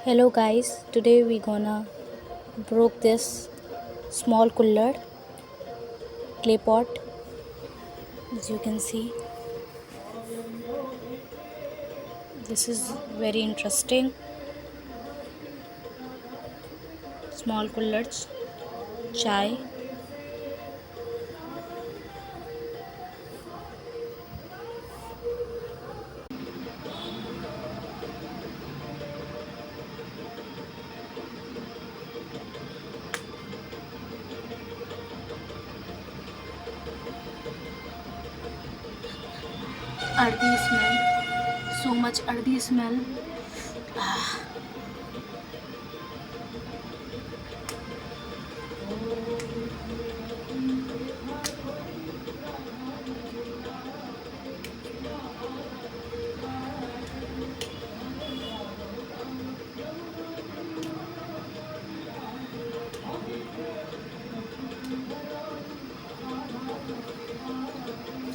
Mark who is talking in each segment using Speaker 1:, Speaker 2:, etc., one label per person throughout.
Speaker 1: Hello guys, today we gonna broke this small kullad clay pot. As you can see, this is very interesting. Small kullads, chai. Earthy smell, so much earthy smell.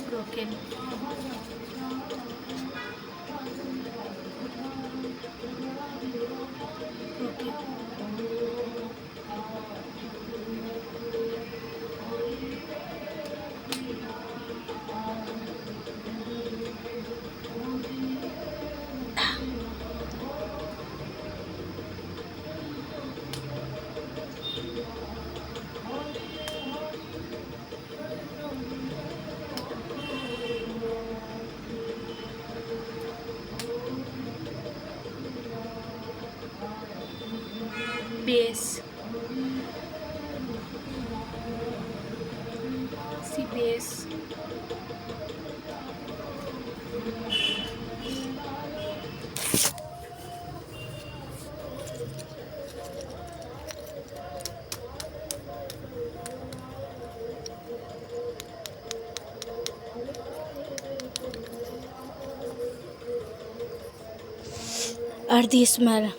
Speaker 1: Broken. Okay. Base. See base. Earthy smell.